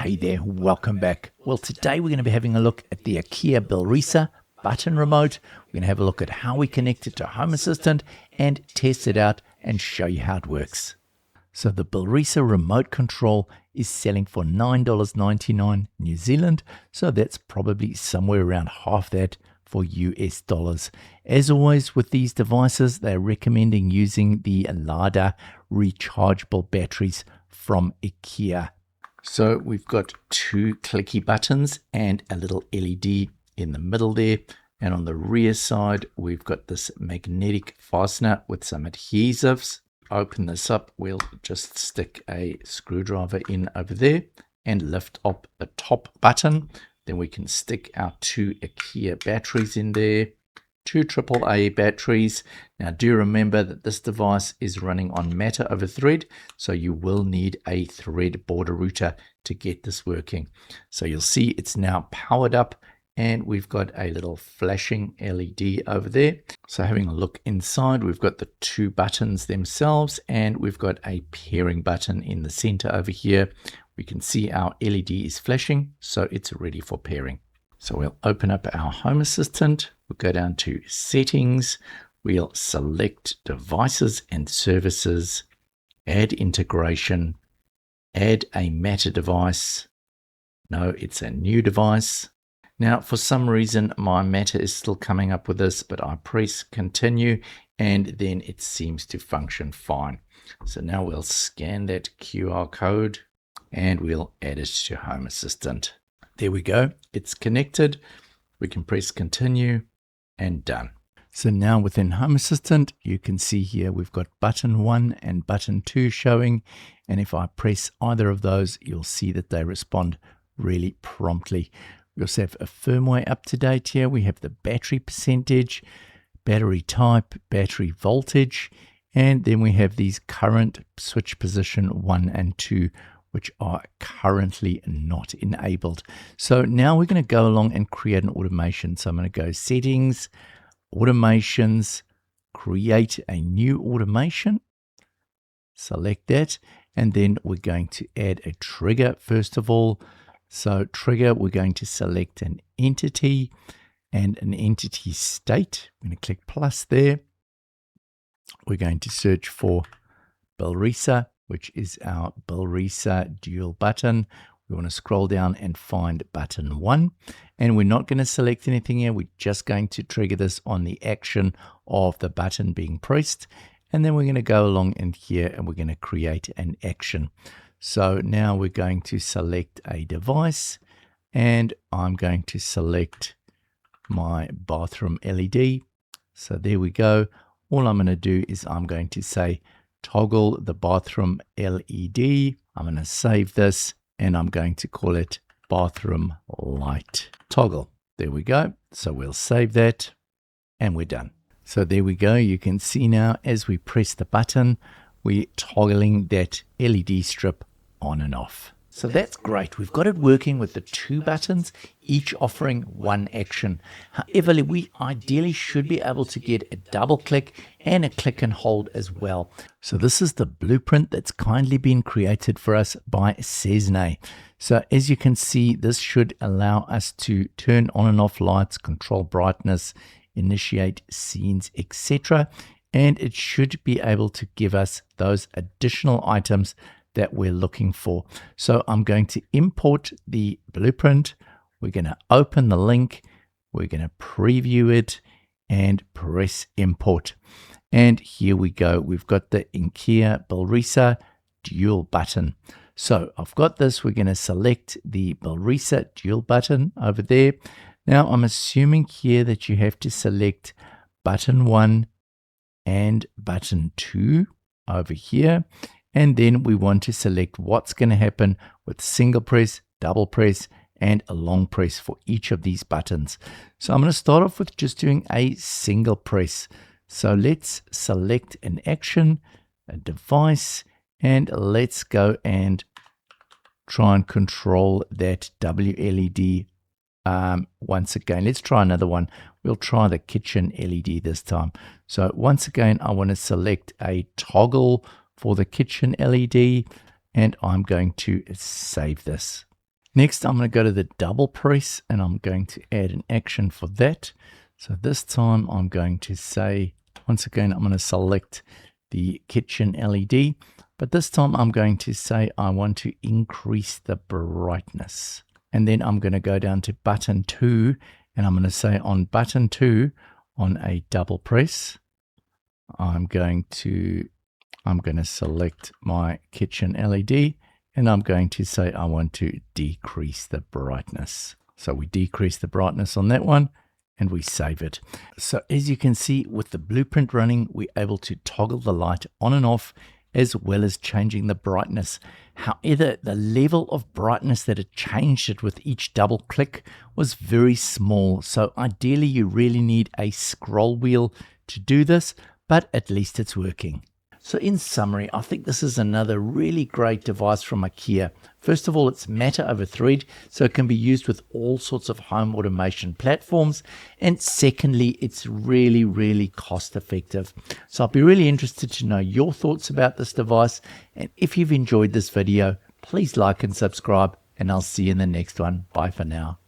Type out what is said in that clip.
Hey there, welcome back. Well, today we're going to be having a look at the IKEA BILRESA button remote. We're going to have a look at how we connect it to Home Assistant and test it out and show you how it works. So the BILRESA remote control is selling for $9.99 New Zealand. So that's probably somewhere around half that for US dollars. As always with these devices, they're recommending using the Lada rechargeable batteries from IKEA. So we've got two clicky buttons and a little LED in the middle there. And on the rear side, we've got this magnetic fastener with some adhesives. Open this up, we'll just stick a screwdriver in over there and lift up the top button. Then we can stick our two IKEA batteries in there, two AAA batteries. Now do remember that this device is running on Matter over Thread, so you will need a thread border router to get this working. So you'll see it's now powered up and we've got a little flashing LED over there. So having a look inside, we've got the two buttons themselves and we've got a pairing button in the center over here. We can see our LED is flashing, so it's ready for pairing. So we'll open up our Home Assistant, we'll go down to Settings, we'll select Devices and Services, Add Integration, Add a Matter device. No, it's a new device. Now, for some reason, my Matter is still coming up with this, but I press Continue, and then it seems to function fine. So now we'll scan that QR code, and we'll add it to Home Assistant. There we go. It's connected. We can press Continue, and done. So now within Home Assistant, you can see here we've got button 1 and button 2 showing. And if I press either of those, you'll see that they respond really promptly. We also have a firmware up to date here. We have the battery percentage, battery type, battery voltage, and then we have these current switch position 1 and 2, which are currently not enabled. So now we're going to go along and create an automation. So I'm going to go Settings, Automations, create a new automation, select that, and then we're going to add a trigger first of all. So trigger, we're going to select an entity and an entity state. I'm going to click plus there. We're going to search for BILRESA, which is our BILRESA dual button. We want to scroll down and find button 1. And we're not going to select anything here. We're just going to trigger this on the action of the button being pressed. And then we're going to go along in here and we're going to create an action. So now we're going to select a device and I'm going to select my bathroom LED. So there we go. All I'm going to do is I'm going to say toggle the bathroom LED. I'm going to save this and I'm going to call it bathroom light toggle. There we go. So we'll save that and we're done. So there we go. You can see now as we press the button, we're toggling that LED strip on and off. So that's great. We've got it working with the two buttons, each offering one action. However, we ideally should be able to get a double click and a click and hold as well. So this is the blueprint that's kindly been created for us by Cesne. So as you can see, this should allow us to turn on and off lights, control brightness, initiate scenes, etc. And it should be able to give us those additional items that we're looking for. So I'm going to import the blueprint. We're going to open the link. We're going to preview it and press import. And here we go. We've got the IKEA BILRESA dual button. So I've got this. We're going to select the BILRESA dual button over there. Now I'm assuming here that you have to select button 1 and button 2 over here. And then we want to select what's going to happen with single press, double press, and a long press for each of these buttons. So I'm going to start off with just doing a single press. So let's select an action, a device, and let's go and try and control that WLED once again. Let's try another one. We'll try the kitchen LED this time. So once again, I want to select a toggle for the kitchen LED, and I'm going to save this. Next, I'm going to go to the double press and I'm going to add an action for that. So this time I'm going to say, once again, I'm going to select the kitchen LED, but this time I'm going to say I want to increase the brightness. And then I'm going to go down to button 2 and I'm going to say on button 2 on a double press, I'm going to select my kitchen LED and I'm going to say I want to decrease the brightness. So we decrease the brightness on that one and we save it. So as you can see, with the blueprint running, we're able to toggle the light on and off as well as changing the brightness. However, the level of brightness that it changed it with each double click was very small. So ideally you really need a scroll wheel to do this, but at least it's working. So in summary, I think this is another really great device from IKEA. First of all, it's matter over thread, so it can be used with all sorts of home automation platforms. And secondly, it's really, really cost effective. So I'll be really interested to know your thoughts about this device. And if you've enjoyed this video, please like and subscribe, and I'll see you in the next one. Bye for now.